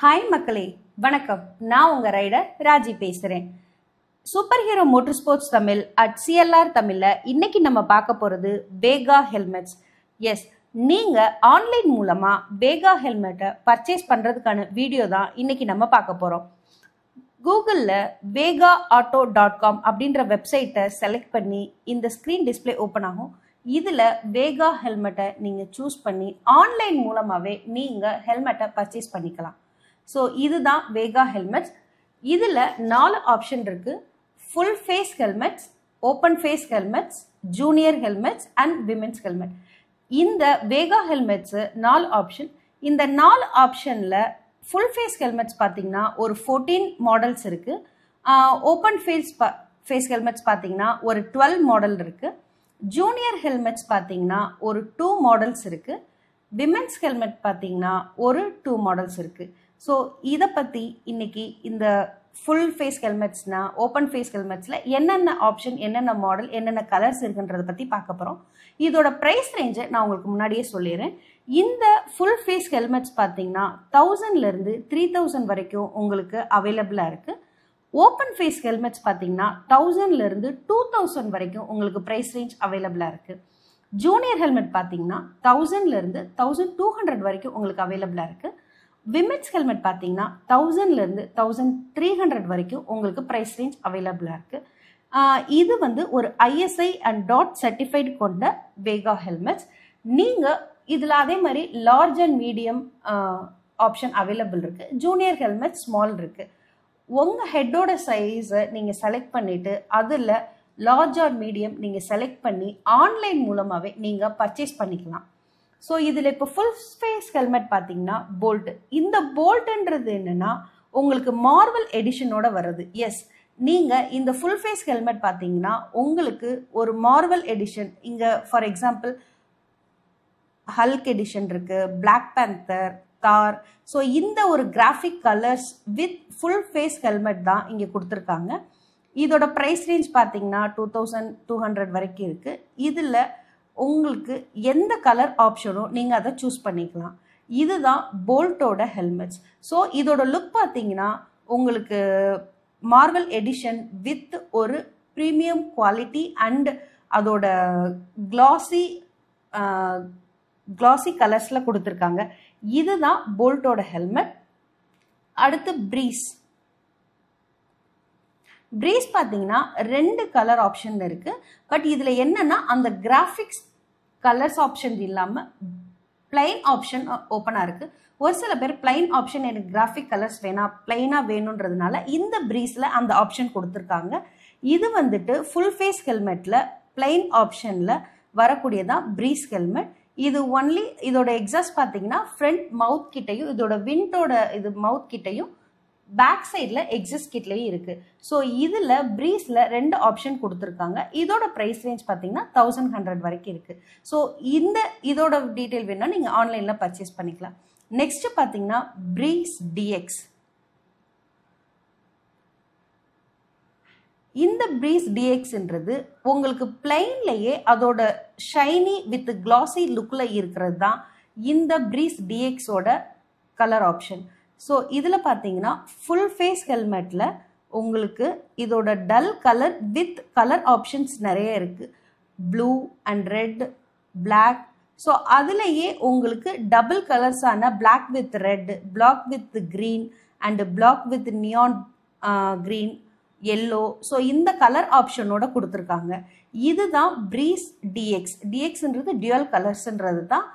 Hi மக்களே, வணக்கம். நான் உங்க ரைடர் ராஜி பேசுறேன். Super hero motor sports Tamil at CLR தமிழ்ல இன்னைக்கு நம்ம பார்க்க போறது வேகா ஹெல்மெட்ஸ். எஸ், நீங்க ஆன்லைன் மூலமா வேகா ஹெல்மெட்டை பர்ச்சேஸ் பண்றதுக்கான வீடியோ தான் இன்னைக்கு நம்ம பார்க்க போறோம். கூகுளில் vegaauto.com அப்படின்ற வெப்சைட்டை செலக்ட் பண்ணி இந்த ஸ்க்ரீன் டிஸ்பிளே ஓப்பன் ஆகும். இதில் வேகா ஹெல்மெட்டை நீங்கள் சூஸ் பண்ணி ஆன்லைன் மூலமாகவே நீங்கள் ஹெல்மெட்டை பர்ச்சேஸ் பண்ணிக்கலாம். ஸோ இதுதான் வேகா ஹெல்மெட்ஸ். இதில் 4 ஆப்ஷன் இருக்குது. Full face helmets, open face helmets, junior helmets and women's helmet. இந்த வேகா ஹெல்மெட்ஸு 4 ஆப்ஷன். இந்த 4 ஆப்ஷனில் ஃபுல் ஃபேஸ் ஹெல்மெட்ஸ் பார்த்தீங்கன்னா ஒரு 14 மாடல்ஸ் இருக்குது. ஓப்பன் ஃபேஸ் ஹெல்மெட்ஸ் பார்த்தீங்கன்னா ஒரு 12 மாடல் இருக்குது. ஜூனியர் ஹெல்மெட்ஸ் பார்த்தீங்கன்னா ஒரு 2 மாடல்ஸ் இருக்குது. விமென்ஸ் ஹெல்மெட் பார்த்தீங்கன்னா ஒரு 2 மாடல்ஸ் இருக்குது. ஸோ இதை பற்றி இன்னைக்கு இந்த ஃபுல் ஃபேஸ் ஹெல்மெட்ஸ்னா ஓப்பன் ஃபேஸ் ஹெல்மெட்ஸில் என்னென்ன ஆப்ஷன், என்னென்ன மாடல், என்னென்ன கலர்ஸ் இருக்குன்றதை பற்றி பார்க்க போகிறோம். இதோட ப்ரைஸ் ரேஞ்சை நான் உங்களுக்கு முன்னாடியே சொல்லிடுறேன். இந்த ஃபுல் ஃபேஸ் ஹெல்மெட்ஸ் பார்த்தீங்கன்னா 1000லேருந்து 3000 வரைக்கும் உங்களுக்கு அவைலபிளாக இருக்குது. ஓப்பன் ஃபேஸ் ஹெல்மெட்ஸ் பார்த்தீங்கன்னா 1000லேருந்து 2000 வரைக்கும் உங்களுக்கு ப்ரைஸ் ரேஞ்ச் அவைலபிளாக இருக்குது. ஜூனியர் ஹெல்மெட் பார்த்தீங்கன்னா 1000லேருந்து 1200 வரைக்கும் உங்களுக்கு அவைலபிளாக இருக்குது. விமென்ஸ் ஹெல்மெட் பார்த்தீங்கன்னா 1000லேருந்து 1300 வரைக்கும் உங்களுக்கு ப்ரைஸ் ரேஞ்ச் அவைலபிளாக இருக்குது. இது வந்து ஒரு ISI அண்ட் டாட் சர்டிஃபைடு கொண்ட வேகா ஹெல்மெட்ஸ். நீங்கள் இதில் அதே மாதிரி large and medium option available இருக்குது. ஜூனியர் ஹெல்மெட் ஸ்மால் இருக்குது. உங்கள் ஹெட்டோட சைஸை நீங்கள் செலக்ட் பண்ணிவிட்டு அதில் லார்ஜ் ஆர் மீடியம் நீங்கள் செலக்ட் பண்ணி ஆன்லைன் மூலமாகவே நீங்கள் பர்ச்சேஸ் பண்ணிக்கலாம். ஸோ இதில் இப்போ ஃபுல் ஃபேஸ் ஹெல்மெட் பார்த்தீங்கன்னா போல்ட்டு. இந்த போல்ட்டுன்றது என்னென்னா உங்களுக்கு மார்வல் எடிஷனோட வருது. எஸ், நீங்கள் இந்த ஃபுல் ஃபேஸ் ஹெல்மெட் பார்த்தீங்கன்னா உங்களுக்கு ஒரு மார்வல் எடிஷன், இங்கே ஃபார் எக்ஸாம்பிள் ஹல்க் எடிஷன் இருக்குது, பிளாக் பேந்தர், தார். ஸோ இந்த ஒரு graphic colours with full face helmet தான் இங்கே கொடுத்துருக்காங்க. இதோட ப்ரைஸ் ரேஞ்ச் பார்த்தீங்கன்னா 2200 வரைக்கும் இருக்குது. இதில் உங்களுக்கு எந்த கலர் ஆப்ஷனும் நீங்கள் அதை சூஸ் பண்ணிக்கலாம். இதுதான் போல்ட்டோட ஹெல்மெட்ஸ். ஸோ இதோட லுக் பார்த்தீங்கன்னா உங்களுக்கு மார்வல் எடிஷன் வித் ஒரு ப்ரீமியம் குவாலிட்டி அண்ட் அதோட கிளாசி கலர்ஸில் கொடுத்துருக்காங்க. இதுதான் போல்ட்டோட ஹெல்மெட். அடுத்து பிரீஸ் பார்த்தீங்கன்னா 2 கலர் ஆப்ஷன் இருக்குது. பட் இதில் என்னன்னா அந்த கிராஃபிக்ஸ் கலர்ஸ் ஆப்ஷன் இல்லாமல் பிளைன் ஆப்ஷன் ஓப்பனாக இருக்குது. ஒரு சில பேர் பிளைன் ஆப்ஷன் எனக்கு கிராஃபிக் கலர்ஸ் பிளைனாக வேணுன்றதுனால இந்த பிரீஸில் அந்த ஆப்ஷன் கொடுத்துருக்காங்க. இது வந்துட்டு ஃபுல் ஃபேஸ் ஹெல்மெட்டில் பிளைன் ஆப்ஷனில் வரக்கூடியதான் பிரீஸ் ஹெல்மெட். இது ஒன்லி இதோட எக்ஸாஸ்ட் பார்த்தீங்கன்னா ஃப்ரண்ட் மவுத் கிட்டையும் இதோட விண்டோட இது மவுத் கிட்டையும் பேக் சைடில் எக்ஸிஸ்ட் கிட்லேயும் இருக்குது. ஸோ இதில் பிரீஸில் 2 ஆப்ஷன் கொடுத்துருக்காங்க. இதோட ப்ரைஸ் ரேஞ்ச் பார்த்தீங்கன்னா 1100 வரைக்கும் இருக்குது. ஸோ இதோட டீட்டெயில் வேணும்னா நீங்கள் ஆன்லைனில் பர்ச்சேஸ் பண்ணிக்கலாம். நெக்ஸ்ட் பார்த்தீங்கன்னா பிரீஸ் DX. இந்த பிரீஸ் DXன்றது உங்களுக்கு பிளைன்லேயே அதோட ஷைனி வித் கிளாசி லுக்கில் இருக்கிறது தான் இந்த பிரீஸ் DXோட கலர் ஆப்ஷன். ஸோ இதில் பார்த்தீங்கன்னா ஃபுல் ஃபேஸ் ஹெல்மெட்டில் உங்களுக்கு இதோட dull colour with colour options நிறைய இருக்குது. Blue and red, black. So அதுலேயே உங்களுக்கு டபுள் கலர்ஸான black with red, black with green and black with neon green, yellow. So இந்த கலர் ஆப்ஷனோட கொடுத்துருக்காங்க. இதுதான் பிரீஸ் DX. DXன்றது டியூவல் கலர்ஸ்ன்றது தான்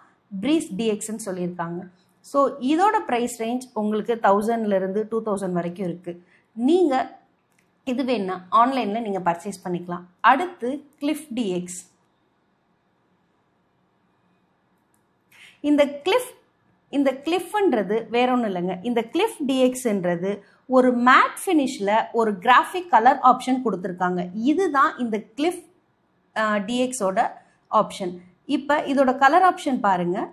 பிரீஸ் DXன்னு சொல்லியிருக்காங்க. ஸோ இதோட ப்ரைஸ் ரேஞ்ச் உங்களுக்கு 1000லேருந்து 2000 வரைக்கும் இருக்குது. நீங்கள் இது வேணுன்னா ஆன்லைனில் நீங்கள் பர்ச்சேஸ் பண்ணிக்கலாம். அடுத்து கிளிஃப் DX. இந்த கிளிஃப்ன்றது வேற ஒன்றும் இல்லைங்க. இந்த கிளிஃப் DXன்றது ஒரு மேட் ஃபினிஷில் ஒரு கிராஃபிக் கலர் ஆப்ஷன் கொடுத்துருக்காங்க. இதுதான் இந்த கிளிஃப் DXோட ஆப்ஷன். இப்போ இதோட கலர் ஆப்ஷன் பாருங்கள்.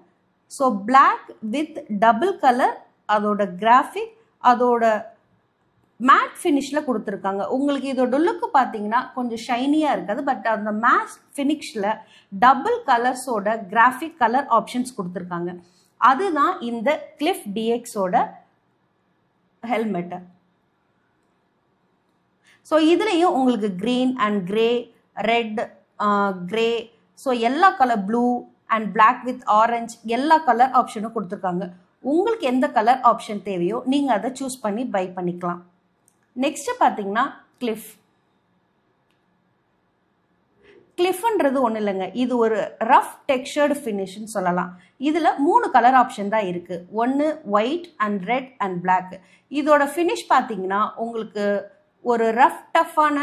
So black with double colour, அதோட கிராஃபிக், அதோட மேட் ஃபினிஷில் கொடுத்துருக்காங்க. உங்களுக்கு இதோட லுக்கு பார்த்தீங்கன்னா கொஞ்சம் ஷைனியாக இருக்காது. பட் அந்த மேட் ஃபினிஷில் டபுள் கலர்ஸோட கிராஃபிக் கலர் ஆப்ஷன்ஸ் கொடுத்துருக்காங்க. அதுதான் இந்த கிளிஃப் DXோட ஹெல்மெட். ஸோ இதுலேயும் உங்களுக்கு green and grey, red, grey, so எல்லா colour, blue and black with orange, எல்லா கலர் ஆப்ஷனும் கொடுத்துருக்காங்க. உங்களுக்கு எந்த கலர் ஆப்ஷன் தேவையோ நீங்கள் அதை சூஸ் பண்ணி பை பண்ணிக்கலாம். நெக்ஸ்ட்டு பார்த்தீங்கன்னா கிளிஃப். கிளிஃப்ன்றது ஒன்றும் இல்லைங்க, இது ஒரு ரஃப் டெக்ஸ்சர்டு ஃபினிஷ்னு சொல்லலாம். இதில் 3 கலர் ஆப்ஷன் தான் இருக்குது. ஒன்று white and red and black. இதோட ஃபினிஷ் பார்த்தீங்கன்னா உங்களுக்கு ஒரு ரஃப் டஃப்பான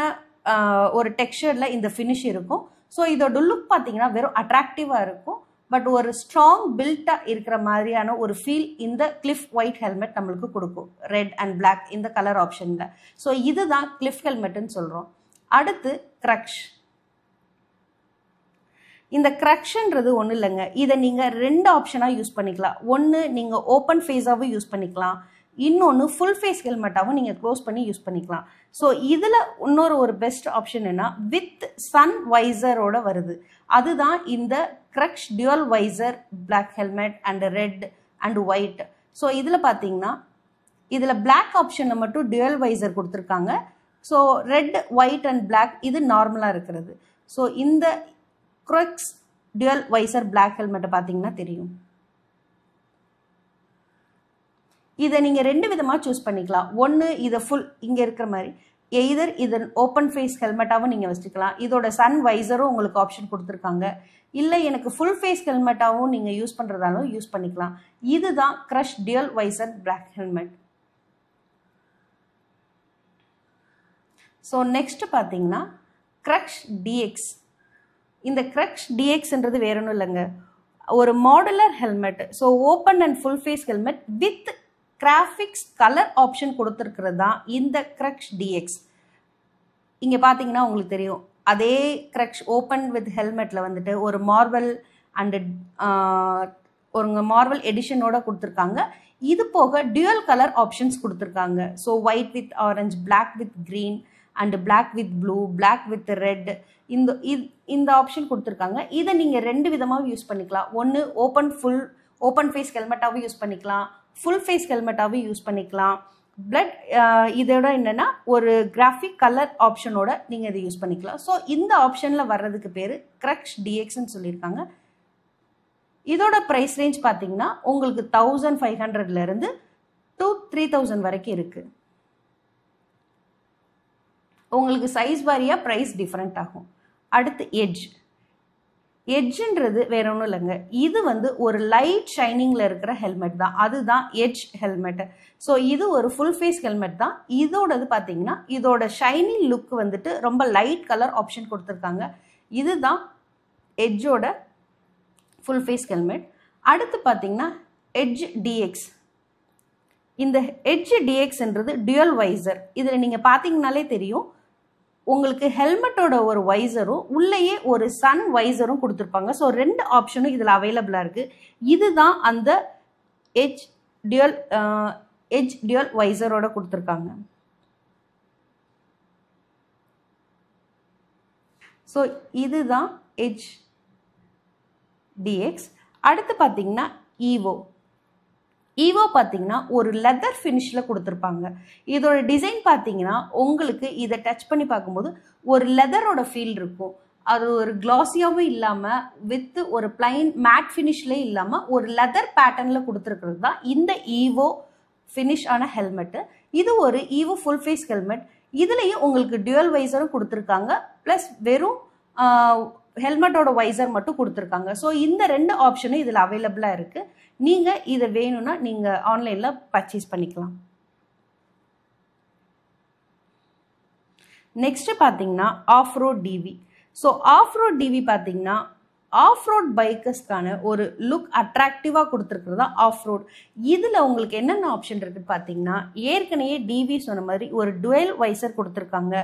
ஒரு டெக்ஸ்சரில் இந்த ஃபினிஷ் இருக்கும். ஸோ இதோட லுக் பார்த்தீங்கன்னா வெறும் அட்ராக்டிவாக இருக்கும். பட் ஒரு ஸ்ட்ராங் பில்ட்டாக இருக்கிற மாதிரியான ஒரு ஃபீல் இந்த கிளிஃப் ஒயிட் ஹெல்மெட் நம்மளுக்கு கொடுக்கும், ரெட் அண்ட் பிளாக் இந்த கலர் ஆப்ஷனில். ஸோ இதுதான் கிளிஃப் ஹெல்மெட்டுன்னு சொல்கிறோம். அடுத்து க்ரக்ஷ். இந்த க்ரக்ஷன்றது ஒன்றும் இல்லைங்க, இதை நீங்கள் 2 ஆப்ஷனாக யூஸ் பண்ணிக்கலாம். ஒன்று நீங்கள் ஓப்பன் ஃபேஸாகவும் யூஸ் பண்ணிக்கலாம், இன்னொன்று ஃபுல் ஃபேஸ் ஹெல்மெட்டாகவும் நீங்கள் க்ளோஸ் பண்ணி யூஸ் பண்ணிக்கலாம். ஸோ இதில் இன்னொரு ஒரு பெஸ்ட் ஆப்ஷன் என்ன, வித் சன் வைசரோட வருது. அதுதான் இந்த க்ரக்ஷ் dual visor black helmet and red and white. So இதில் பார்த்தீங்கன்னா இதில் பிளாக் ஆப்ஷனில் மட்டும் டியூவல் வைசர் கொடுத்துருக்காங்க. So red, white and black இது நார்மலாக இருக்கிறது. ஸோ இந்த க்ரக்ஷ் டியூவல் வைசர் பிளாக் ஹெல்மெட்டை பார்த்தீங்கன்னா தெரியும். இதை நீங்கள் 2 விதமாக சூஸ் பண்ணிக்கலாம். ஒன்று இதை ஃபுல் இங்கே இருக்கிற மாதிரி எய்தர் இதன் ஓப்பன் ஃபேஸ் ஹெல்மெட்டாகவும் நீங்கள் வச்சுக்கலாம். இதோட சன் வைசரும் உங்களுக்கு ஆப்ஷன் கொடுத்துருக்காங்க. இல்லை எனக்கு ஃபுல் ஃபேஸ் ஹெல்மெட்டாகவும் நீங்கள் யூஸ் பண்ணுறதாலும் யூஸ் பண்ணிக்கலாம். இதுதான் க்ரக்ஷ் dual visor black helmet. So next பார்த்தீங்கன்னா க்ரக்ஷ் டிஎக்ஸ். இந்த க்ரக்ஷ் டிஎக்ஸ்ன்றது வேற ஒன்றும் இல்லைங்க, ஒரு modular helmet. So open and full face helmet with graphics colour option கொடுத்துருக்கிறது தான் இந்த க்ரக்ஷ் டிஎக்ஸ். இங்கே பார்த்தீங்கன்னா உங்களுக்கு தெரியும், அதே க்ரக்ஷ் ஓப்பன் வித் ஹெல்மெட்டில் வந்துட்டு ஒரு மார்வல் அண்டு ஒரு மார்வல் எடிஷனோட கொடுத்துருக்காங்க. இது போக டியூவல் கலர் ஆப்ஷன்ஸ் கொடுத்துருக்காங்க. So white with orange, black with green and black with blue, black with red, இந்த ஆப்ஷன் கொடுத்துருக்காங்க. இதை நீங்கள் 2 விதமாக யூஸ் பண்ணிக்கலாம். ஒன்று ஓப்பன் ஃபேஸ் ஹெல்மெட்டாகவும் யூஸ் பண்ணிக்கலாம், ஃபுல் ஃபேஸ் ஹெல்மெட்டாகவும் யூஸ் பண்ணிக்கலாம். இதோட என்னென்னா ஒரு கிராஃபிக் கலர் ஆப்ஷனோட நீங்கள் இதை யூஸ் பண்ணிக்கலாம். ஸோ இந்த ஆப்ஷனில் வர்றதுக்கு பேர் க்ரக்ஷ் டிஎக்ஸ்ன்னு சொல்லியிருக்காங்க. இதோட ப்ரைஸ் ரேஞ்ச் பார்த்தீங்கன்னா உங்களுக்கு 1500 to 3000 வரைக்கும் இருக்குது. உங்களுக்கு சைஸ் வாரியாக ப்ரைஸ் டிஃப்ரெண்ட் ஆகும். அடுத்து எட்ஜ். எட்ஜுன்றது வேற ஒன்றும் இல்லைங்க, இது ஒரு லைட் ஷைனிங்கில் இருக்கிற ஹெல்மெட் தான், அதுதான் எட்ஜ் ஹெல்மெட். ஸோ இது ஒரு ஃபுல் ஃபேஸ் ஹெல்மெட் தான். இதோடது பார்த்தீங்கன்னா இதோட ஷைனி லுக் ரொம்ப லைட் கலர் ஆப்ஷன் கொடுத்துருக்காங்க. இதுதான் எட்ஜோட ஃபுல் ஃபேஸ் ஹெல்மெட். அடுத்து பார்த்தீங்கன்னா எட்ஜ் டிஎக்ஸ். இந்த எட்ஜ் டிஎக்ஸ்ன்றது டியூவல் வைசர். இதில் நீங்கள் பார்த்தீங்கன்னாலே தெரியும், உங்களுக்கு ஹெல்மெட்டோட ஒரு வைசரும் உள்ளேயே ஒரு சன் வைசரும் கொடுத்துருப்பாங்க. ஸோ 2 ஆப்ஷனும் இதில் அவைலபிளாக இருக்குது. இதுதான் அந்த எட்ஜ் டியூவல் வைசரோட கொடுத்துருக்காங்க. ஸோ இதுதான் எட்ஜ் டிஎக்ஸ். அடுத்து பார்த்தீங்கன்னா ஈவோ பார்த்தீங்கன்னா ஒரு லெதர் ஃபினிஷில் கொடுத்துருப்பாங்க. இதோட டிசைன் பார்த்தீங்கன்னா உங்களுக்கு இதை டச் பண்ணி பார்க்கும்போது ஒரு லெதரோட ஃபீல் இருக்கும். அது ஒரு கிளாஸியாகவும் இல்லாமல் வித் ஒரு பிளைன் மேட் ஃபினிஷ்லேயே இல்லாமல் ஒரு லெதர் பேட்டர்னில் கொடுத்துருக்கிறது தான் இந்த ஈவோ ஃபினிஷ் ஆன ஹெல்மெட்டு. இது ஒரு ஈவோ ஃபுல் ஃபேஸ் ஹெல்மெட். இதுலேயும் உங்களுக்கு டியூவல் வைசரும் கொடுத்துருக்காங்க, ப்ளஸ் வெறும் ஹெல்மெட்டோட வைசர் மட்டும் கொடுத்துருக்காங்க. ஸோ இந்த 2 ஆப்ஷனும் இதில் அவைலபிளாக இருக்குது. நீங்கள் இதை வேணும்னா நீங்கள் ஆன்லைனில் பர்ச்சேஸ் பண்ணிக்கலாம். நெக்ஸ்ட் பார்த்தீங்கன்னா off road DV. So off road DV பார்த்தீங்கன்னா ஆஃப் ரோட் பைக்கர்ஸ்க்கான ஒரு லுக் அட்ராக்டிவாக கொடுத்துருக்குறது தான் ஆஃப் ரோட். இதில் உங்களுக்கு என்னென்ன ஆப்ஷன் இருக்குன்னு பார்த்தீங்கன்னா ஏற்கனவே டிவி சொன்ன மாதிரி ஒரு டுவெல் வைசர் கொடுத்துருக்காங்க,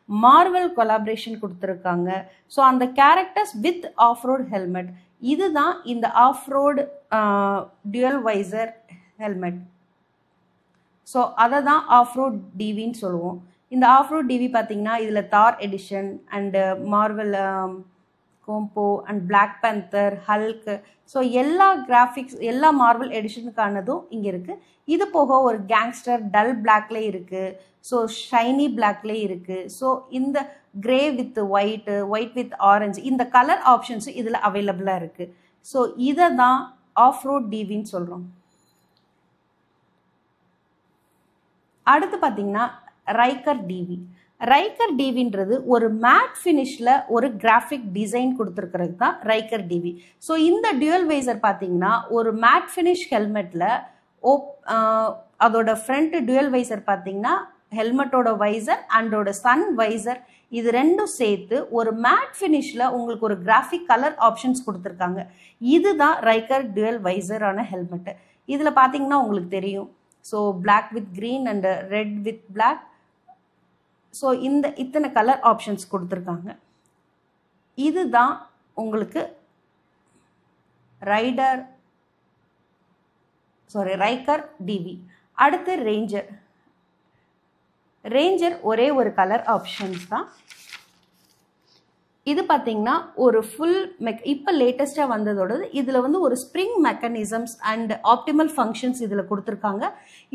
மார்வல் கொலாபரேஷன் கொடுத்துருக்காங்க. ஸோ அந்த characters with off road helmet, இதுதான் இந்த off road dual visor helmet. So அதை தான் ஆஃப் ரோட் டிவின்னு சொல்லுவோம். இந்த ஆஃப் ரோட் டிவி பார்த்தீங்கன்னா இதில் Thor edition and Marvel combo and black panther, Hulk. So எல்லா கிராஃபிக்ஸ், எல்லா மார்வல் எடிஷனுக்கானதும் இங்கே இருக்குது. இது போக ஒரு கேங்ஸ்டர் டல் பிளாக்ல இருக்குது. ஸோ ஷைனி பிளாக்ல இருக்குது. ஸோ இந்த grey with white, white with orange, இந்த கலர் ஆப்ஷன்ஸும் இதில் அவைலபிளாக இருக்குது. ஸோ இதை தான் ஆஃப் ரோட் டிவின்னு சொல்கிறோம். அடுத்து பார்த்தீங்கன்னா ரைக்கர் டிவி. ரைக்கர் டிவின்றது ஒரு மேட் ஃபினிஷில் ஒரு கிராஃபிக் டிசைன் கொடுத்துருக்கிறது தான் ரைக்கர் டிவி. ஸோ இந்த டியூவல் வைசர் பார்த்தீங்கன்னா ஒரு மேட் ஃபினிஷ் ஹெல்மெட்டில் அதோட ஃப்ரண்ட் டியூவல் வைசர் பார்த்தீங்கன்னா ஹெல்மெட்டோட வைசர் அண்டோட சன் வைசர் இது ரெண்டும் சேர்த்து ஒரு மேட் ஃபினிஷில் உங்களுக்கு ஒரு கிராஃபிக் கலர் ஆப்ஷன்ஸ் கொடுத்துருக்காங்க. இதுதான் ரைக்கர் டியூவல் வைசரான ஹெல்மெட்டு. இதில் பார்த்தீங்கன்னா உங்களுக்கு தெரியும். So black with green and red with black. So இத்தனை கலர் ஆப்ஷன்ஸ் கொடுத்துருக்காங்க. இதுதான் உங்களுக்கு ரைக்கர் டிவி. அடுத்து ரேஞ்சர். ரேஞ்சர் ஒரே ஒரு கலர் ஆப்ஷன்ஸ் தான். இது பார்த்தீங்கன்னா ஒரு ஃபுல் இப்போ லேட்டஸ்டாக வந்ததோட இதில் வந்து ஒரு spring mechanisms and optimal functions இதில் கொடுத்துருக்காங்க.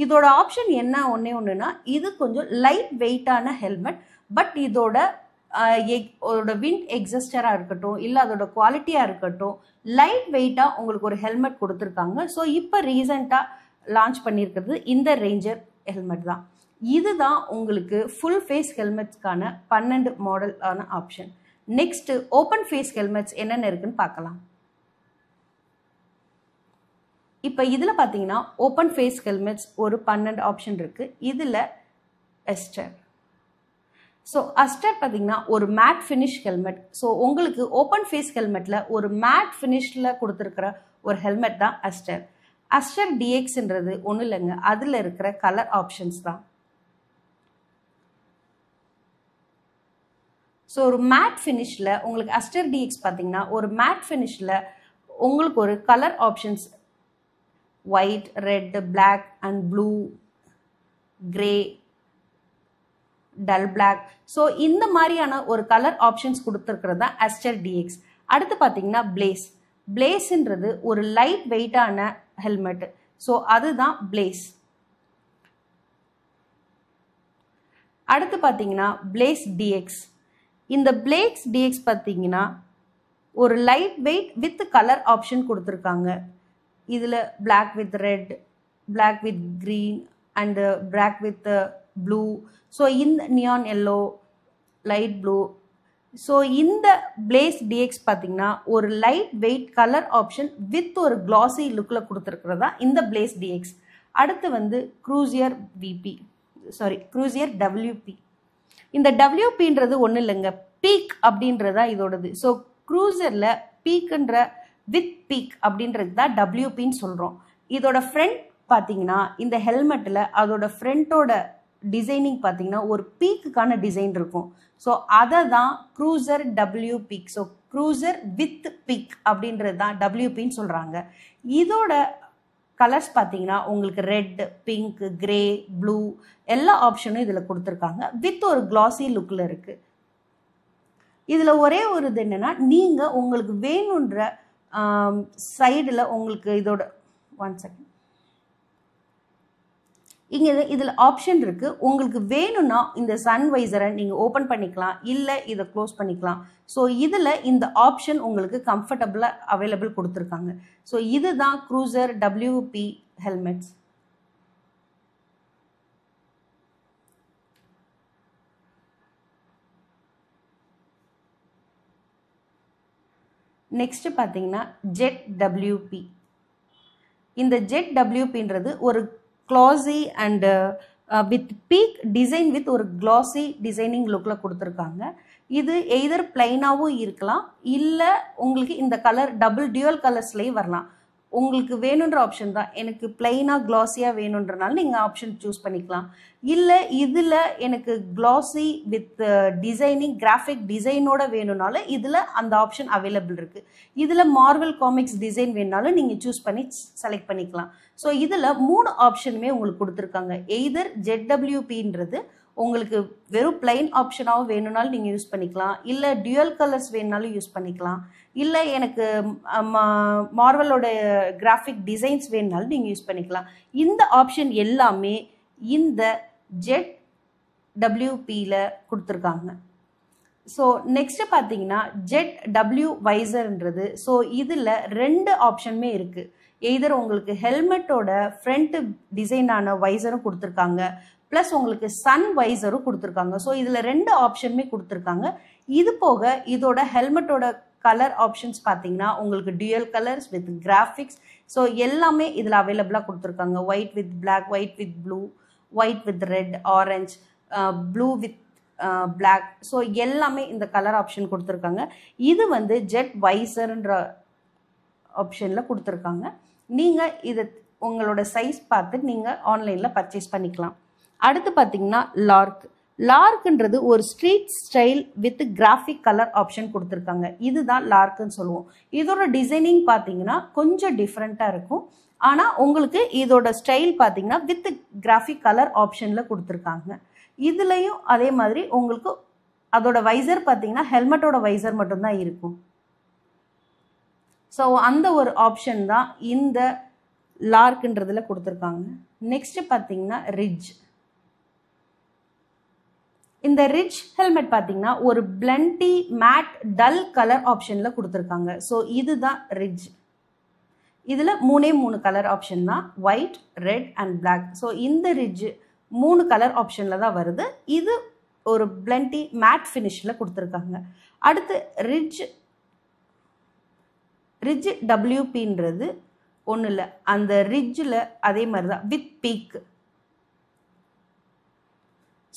இதோட ஆப்ஷன் என்ன ஒன்றுனா இது கொஞ்சம் லைட் வெயிட்டான ஹெல்மெட். பட் இதோட விண்ட் எக்ஸஸ்டராக இருக்கட்டும் இல்லை அதோட குவாலிட்டியாக இருக்கட்டும் லைட் வெயிட்டாக உங்களுக்கு ஒரு ஹெல்மெட் கொடுத்துருக்காங்க. ஸோ இப்போ ரீசெண்டாக லான்ச் பண்ணியிருக்கிறது இந்த ரேஞ்சர் ஹெல்மெட் தான். இதுதான் உங்களுக்கு ஃபுல் ஃபேஸ் ஹெல்மெட்ஸ்க்கான 12 மாடலான option. Next open face helmets என்னென்ன இருக்குன்னு பார்க்கலாம். இப்போ இதில் பார்த்தீங்கன்னா ஓப்பன் ஃபேஸ் ஹெல்மெட்ஸ் ஒரு 12 ஆப்ஷன் இருக்குது. இதில் அஸ்டர். ஸோ அஸ்டர் பார்த்தீங்கன்னா ஒரு மேட் ஃபினிஷ் ஹெல்மெட். ஸோ உங்களுக்கு ஓப்பன் ஃபேஸ் ஹெல்மெட்டில் ஒரு மேட் ஃபினிஷில் கொடுத்துருக்கிற ஒரு ஹெல்மெட் தான் அஸ்டர். அஸ்டர் டிஎக்ஸ்ன்றது ஒன்றும் இல்லைங்க, அதில் இருக்கிற கலர் ஆப்ஷன்ஸ் தான். ஸோ ஒரு மேட் ஃபினிஷில் உங்களுக்கு அஸ்டர் டிஎக்ஸ் பார்த்தீங்கன்னா ஒரு மேட் ஃபினிஷில் உங்களுக்கு ஒரு colour options white, red, black and blue, grey, dull black. So இந்த மாதிரியான ஒரு கலர் ஆப்ஷன்ஸ் கொடுத்துருக்கிறது தான் அஸ்டர் டிஎக்ஸ். அடுத்து பார்த்தீங்கன்னா பிளேஸ். பிளேஸ்ன்றது ஒரு லைட் வெயிட்டான ஹெல்மெட். ஸோ அதுதான் பிளேஸ். அடுத்து பார்த்தீங்கன்னா பிளேஸ் டிஎக்ஸ். இந்த பிளேஸ் டிஎக்ஸ் பார்த்தீங்கன்னா ஒரு light weight with colour option கொடுத்துருக்காங்க. இதில் black with red, black with green and black with blue. So இந்த neon yellow, light blue. So இந்த பிளேஸ் டிஎக்ஸ் பார்த்தீங்கன்னா ஒரு light weight colour option with ஒரு கிளாசி லுக்கில் கொடுத்துருக்கிறதா இந்த பிளேஸ் டிஎக்ஸ். அடுத்து வந்து க்ரூசியர் டபிள்யூபி. இந்த டபிள்யூபின்றது ஒன்றும் இல்லைங்க, பீக் அப்படின்றதா இதோடது. ஸோ க்ரூசரில் பீக்குன்ற வித் பீக் அப்படின்றது தான் டபிள்யூபின்னு சொல்கிறோம். இதோட ஃப்ரண்ட் பார்த்தீங்கன்னா இந்த ஹெல்மெட்டில் அதோட ஃப்ரண்ட்டோட டிசைனிங் பார்த்தீங்கன்னா ஒரு பீக்குக்கான டிசைன் இருக்கும். ஸோ அதை தான் cruiser W peak. So cruiser with peak அப்படின்றது தான் டபிள்யூபின்னு சொல்கிறாங்க. இதோட கலர்ஸ் பார்த்தீங்கன்னா உங்களுக்கு ரெட், பிங்க், கிரே, ப்ளூ எல்லா ஆப்ஷனும் இதில் கொடுத்துருக்காங்க. வித் ஒரு கிளாசி லுக்கில் இருக்குது. இதில் ஒரே ஒரு இது என்னென்னா நீங்கள் உங்களுக்கு வேணுன்ற சைடில் உங்களுக்கு இதோட இங்கே இதில் ஆப்ஷன் இருக்குது. உங்களுக்கு வேணும்னா இந்த சன் வைசரை நீங்கள் ஓப்பன் பண்ணிக்கலாம், இல்லை இதை க்ளோஸ் பண்ணிக்கலாம். ஸோ இதில் இந்த ஆப்ஷன் உங்களுக்கு கம்ஃபர்டபுளாக அவைலபிள் கொடுத்துருக்காங்க. ஸோ இதுதான் க்ரூசர் டபிள்யூபி ஹெல்மெட்ஸ். நெக்ஸ்ட் பார்த்தீங்கன்னா ஜெட் டபிள்யூபி. இந்த ஜெட் டபிள்யூபின்றது ஒரு classy and with peak design with ஒரு கிளாசி டிசைனிங் லுக்கில் கொடுத்துருக்காங்க. இது எய்தர் பிளைனாகவும் இருக்கலாம், இல்லை உங்களுக்கு இந்த கலர் டியூவல் கலர்ஸ்லேயும் வரலாம். உங்களுக்கு வேணுன்ற ஆப்ஷன் தான். எனக்கு பிளைனாக கிளாஸியாக வேணுன்றனால நீங்கள் ஆப்ஷன் சூஸ் பண்ணிக்கலாம். இல்லை இதில் எனக்கு கிளாஸி வித் டிசைனிங் கிராஃபிக் டிசைனோட வேணும்னாலும் இதில் அந்த ஆப்ஷன் அவைலபிள் இருக்குது. இதில் மார்வல் காமிக்ஸ் டிசைன் வேணுனாலும் நீங்கள் சூஸ் பண்ணி செலக்ட் பண்ணிக்கலாம். ஸோ இதில் 3 ஆப்ஷனுமே உங்களுக்கு கொடுத்துருக்காங்க. எய்தர் ஜெட் டபிள்யூபின்றது உங்களுக்கு வெறும் பிளைன் ஆப்ஷனாகவும் வேணும்னாலும் நீங்கள் யூஸ் பண்ணிக்கலாம், இல்லை டியூயல் கலர்ஸ் வேணுனாலும் யூஸ் பண்ணிக்கலாம், இல்லை எனக்கு மார்வலோட கிராஃபிக் டிசைன்ஸ் வேணுனாலும் நீங்கள் யூஸ் பண்ணிக்கலாம். இந்த ஆப்ஷன் எல்லாமே இந்த ஜெட் டபிள்யூபியில் கொடுத்துருக்காங்க. ஸோ நெக்ஸ்ட் பார்த்தீங்கன்னா ஜெட் டபிள்யூ வைசர்ன்றது. ஸோ இதில் 2 ஆப்ஷனுமே இருக்குது. எய்தர் உங்களுக்கு ஹெல்மெட்டோட ஃப்ரண்ட் டிசைனான வைசரும் கொடுத்துருக்காங்க, ப்ளஸ் உங்களுக்கு சன் வைசரும் கொடுத்துருக்காங்க. ஸோ இதில் 2 ஆப்ஷனுமே கொடுத்துருக்காங்க. இது போக இதோட ஹெல்மெட்டோட கலர் ஆப்ஷன்ஸ் பார்த்தீங்கன்னா உங்களுக்கு dual colours with graphics. So எல்லாமே இதில் அவைலபிளாக கொடுத்துருக்காங்க. White with black, white with blue, white with red, orange, blue with black. So எல்லாமே இந்த கலர் ஆப்ஷன் கொடுத்துருக்காங்க. இது வந்து ஜெட் வைசர்ன்ற ஆப்ஷனில் கொடுத்துருக்காங்க. நீங்கள் இதை உங்களோட சைஸ் பார்த்து நீங்கள் ஆன்லைனில் பர்ச்சேஸ் பண்ணிக்கலாம். அடுத்து பார்த்தீங்கன்னா லார்க்ன்றது ஒரு street style with graphic colour option கொடுத்துருக்காங்க. இதுதான் லார்க்குன்னு சொல்லுவோம். இதோட டிசைனிங் பார்த்தீங்கன்னா கொஞ்சம் டிஃப்ரெண்ட்டாக இருக்கும். ஆனால் உங்களுக்கு இதோட ஸ்டைல் பார்த்தீங்கன்னா வித் கிராஃபிக் கலர் ஆப்ஷனில் கொடுத்துருக்காங்க. இதுலேயும் அதே மாதிரி உங்களுக்கு அதோட வைசர் பார்த்தீங்கன்னா ஹெல்மெட்டோட வைசர் மட்டும்தான் இருக்கும். ஸோ அந்த ஒரு ஆப்ஷன் தான் இந்த லார்க்ன்றதுல கொடுத்துருக்காங்க. நெக்ஸ்ட் பார்த்தீங்கன்னா ரிட்ஜ். இந்த ரிட்ஜ் ஹெல்மெட் பார்த்தீங்கன்னா ஒரு பிளண்டி மேட் டல் கலர் ஆப்ஷனில் கொடுத்துருக்காங்க. ஸோ இதுதான் ரிட்ஜ். இதில் 3 கலர் ஆப்ஷன் தான், white, red and black. So இந்த ரிட்ஜ் 3 கலர் ஆப்ஷனில் தான் வருது. இது ஒரு பிளண்டி மேட் ஃபினிஷில் கொடுத்துருக்காங்க. அடுத்து ரிட்ஜ் டபிள்யூபின்றது ஒன்றும் இல்லை, அந்த ரிட்ஜில் அதே மாதிரி தான் வித் பீக்.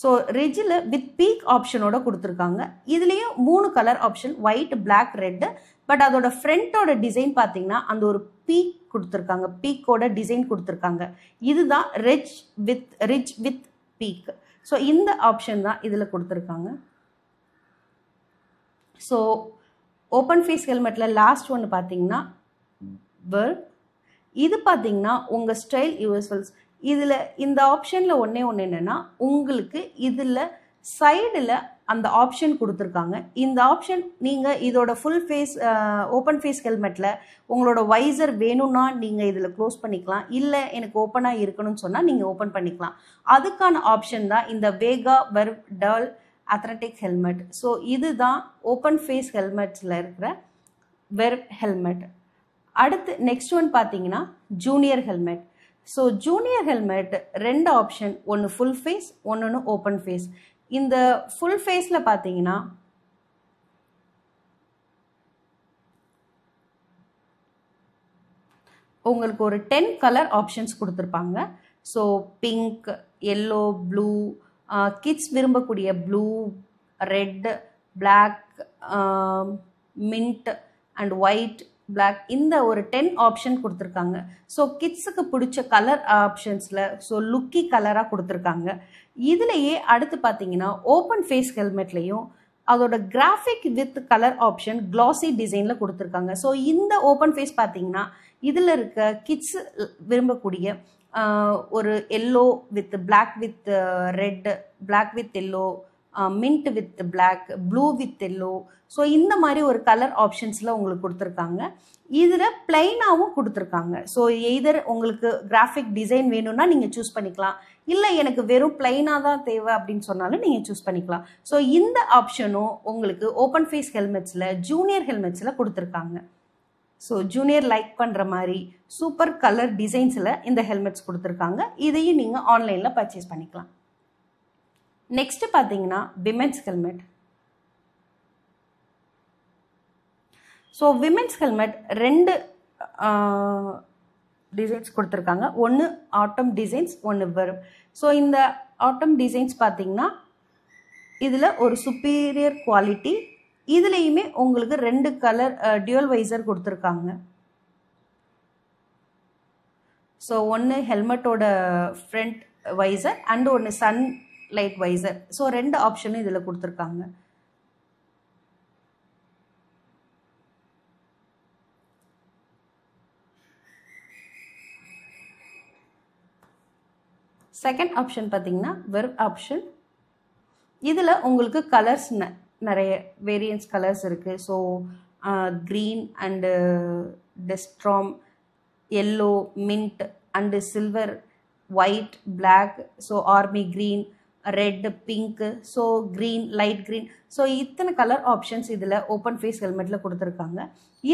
ஸோ ரிட்ஜில் வித் பீக் ஆப்ஷனோட கொடுத்துருக்காங்க. இதுலேயும் 3 colour option, white, black, red. But அதோட ஃப்ரண்ட்டோட டிசைன் பார்த்தீங்கன்னா அந்த ஒரு பீக் கொடுத்துருக்காங்க, பீக்கோட டிசைன் கொடுத்துருக்காங்க. இதுதான் ரிட்ஜ் வித் பீக். ஸோ இந்த ஆப்ஷன் தான் இதில் கொடுத்துருக்காங்க. ஸோ ஓப்பன் ஃபேஸ் ஹெல்மெட்டில் லாஸ்ட் ஒன்று பார்த்தீங்கன்னா இது பார்த்தீங்கன்னா உங்கள் ஸ்டைல் யூஸ்வல்ஸ். இதில் இந்த ஆப்ஷனில் ஒன்று என்னென்னா உங்களுக்கு இதில் சைடில் அந்த ஆப்ஷன் கொடுத்துருக்காங்க. இந்த ஆப்ஷன் நீங்கள் இதோட ஃபுல் ஃபேஸ் ஓப்பன் ஃபேஸ் ஹெல்மெட்டில் உங்களோட வைசர் வேணும்னா நீங்கள் இதில் க்ளோஸ் பண்ணிக்கலாம், இல்லை எனக்கு ஓப்பனாக இருக்கணும்னு சொன்னால் நீங்கள் ஓப்பன் பண்ணிக்கலாம். அதுக்கான ஆப்ஷன் தான் இந்த Vega Verve dull athletic helmet. So இதுதான் ஓப்பன் ஃபேஸ் ஹெல்மெட்ஸில் இருக்கிற வெர்வ் ஹெல்மெட். அடுத்து நெக்ஸ்ட் ஒன் பார்த்தீங்கன்னா junior helmet. So junior helmet 2 option, ஒன்று ஃபுல் ஃபேஸ், ஒன்று ஓப்பன் ஃபேஸ். இந்த ஃபுல் ஃபேஸில் பார்த்தீங்கன்னா உங்களுக்கு ஒரு 10 கலர் ஆப்ஷன்ஸ் கொடுத்துருப்பாங்க. So pink, yellow, blue, kids விரும்பக்கூடிய blue, red, black, mint and white, black, இந்த ஒரு 10 ஆப்ஷன் கொடுத்துருக்காங்க. ஸோ கிட்ஸுக்கு பிடிச்ச கலர் ஆப்ஷன்ஸில் ஸோ லுக்கி கலராக கொடுத்துருக்காங்க. இதுலேயே அடுத்து பார்த்தீங்கன்னா ஓப்பன் ஃபேஸ் ஹெல்மெட்லேயும் அதோட கிராஃபிக் வித் கலர் ஆப்ஷன் கிளாசி டிசைனில் கொடுத்துருக்காங்க. ஸோ இந்த ஓப்பன் ஃபேஸ் பார்த்தீங்கன்னா இதில் இருக்க கிட்ஸ் விரும்பக்கூடிய ஒரு yellow with black with red, black with yellow, mint with black, blue with yellow. So இந்த மாதிரி ஒரு கலர் ஆப்ஷன்ஸில் உங்களுக்கு கொடுத்துருக்காங்க. இதில் பிளைனாகவும் கொடுத்துருக்காங்க. ஸோ எய்தர் உங்களுக்கு கிராஃபிக் டிசைன் வேணும்னா நீங்கள் சூஸ் பண்ணிக்கலாம், இல்லை எனக்கு வெறும் பிளைனாக தான் தேவை அப்படின்னு சொன்னாலும் நீங்கள் சூஸ் பண்ணிக்கலாம். ஸோ இந்த ஆப்ஷனும் உங்களுக்கு ஓப்பன் ஃபேஸ் ஹெல்மெட்ஸில் ஜூனியர் ஹெல்மெட்ஸில் கொடுத்துருக்காங்க. ஸோ ஜூனியர் லைக் பண்ணுற மாதிரி சூப்பர் கலர் டிசைன்ஸில் இந்த ஹெல்மெட்ஸ் கொடுத்துருக்காங்க. இதையும் நீங்கள் ஆன்லைனில் பர்ச்சேஸ் பண்ணிக்கலாம். நெக்ஸ்ட் பார்த்தீங்கன்னா women's helmet. So women's helmet 2 designs கொடுத்துருக்காங்க. ஒன்று ஆட்டம் டிசைன்ஸ், ஒன்று வெர்வ். ஸோ இந்த ஆட்டம் டிசைன்ஸ் பார்த்தீங்கன்னா இதில் ஒரு சுப்பீரியர் குவாலிட்டி. இதுலேயுமே உங்களுக்கு 2 கலர் டியூவல் வைசர் கொடுத்துருக்காங்க. ஸோ ஒன்று ஹெல்மெட்டோட ஃப்ரண்ட் வைசர் அண்ட் ஒன்று சன் லைட் வைசர். ஸோ 2 ஆப்ஷனும் இதில் கொடுத்துருக்காங்க. செகண்ட் ஆப்ஷன் பார்த்தீங்கன்னா வெர்வ் ஆப்ஷன். இதில் உங்களுக்கு கலர்ஸ் நிறைய வேரியன்ஸ் கலர்ஸ் இருக்குது. ஸோ க்ரீன் அண்டு டெஸ்ட்ராம், yellow, mint and silver, white, black, so army green, red, pink, so green, light green, so இத்தனை கலர் ஆப்ஷன்ஸ் இதில் ஓப்பன் ஃபேஸ் ஹெல்மெட்டில் கொடுத்துருக்காங்க.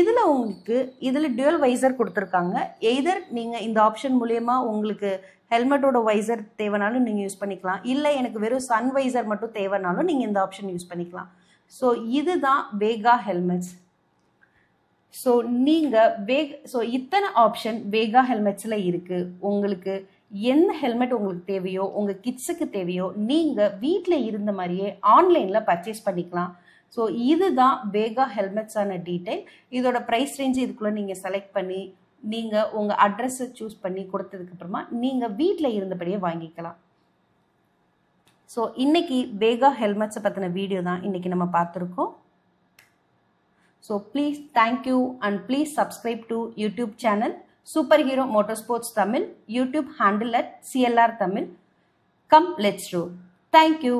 இதில் உங்களுக்கு இதில் டியூவல் வைசர் கொடுத்துருக்காங்க. எய்தர் நீங்கள் இந்த ஆப்ஷன் மூலயமா உங்களுக்கு ஹெல்மெட்டோட வைசர் தேவைனாலும் நீங்கள் யூஸ் பண்ணிக்கலாம், இல்லை எனக்கு வெறும் சன் வைசர் மட்டும் தேவைனாலும் நீங்கள் இந்த ஆப்ஷன் யூஸ் பண்ணிக்கலாம். ஸோ இதுதான் வேகா ஹெல்மெட்ஸ். ஸோ நீங்கள் ஸோ இத்தனை ஆப்ஷன் வேகா ஹெல்மெட்ஸில் இருக்குது. உங்களுக்கு எந்த ஹெல்மெட் உங்களுக்கு தேவையோ, உங்கள் கிட்ஸுக்கு தேவையோ, நீங்கள் வீட்டில் இருந்த மாதிரியே ஆன்லைனில் பர்ச்சேஸ் பண்ணிக்கலாம். ஸோ இதுதான் வேகா ஹெல்மெட்ஸான டீட்டெயில். இதோட ப்ரைஸ் ரேஞ்சு இதுக்குள்ளே நீங்கள் செலக்ட் பண்ணி நீங்கள் உங்கள் அட்ரஸை சூஸ் பண்ணி கொடுத்ததுக்கப்புறமா நீங்கள் வீட்டில் இருந்தபடியே வாங்கிக்கலாம். ஸோ இன்னைக்கு வேகா ஹெல்மெட்ஸை பற்றின வீடியோ தான் இன்னைக்கு நம்ம பார்த்துருக்கோம். So please thank you and please subscribe to YouTube channel Super Hero Motorsports Tamil, YouTube handle at CLR Tamil. Come, let's roll. Thank you.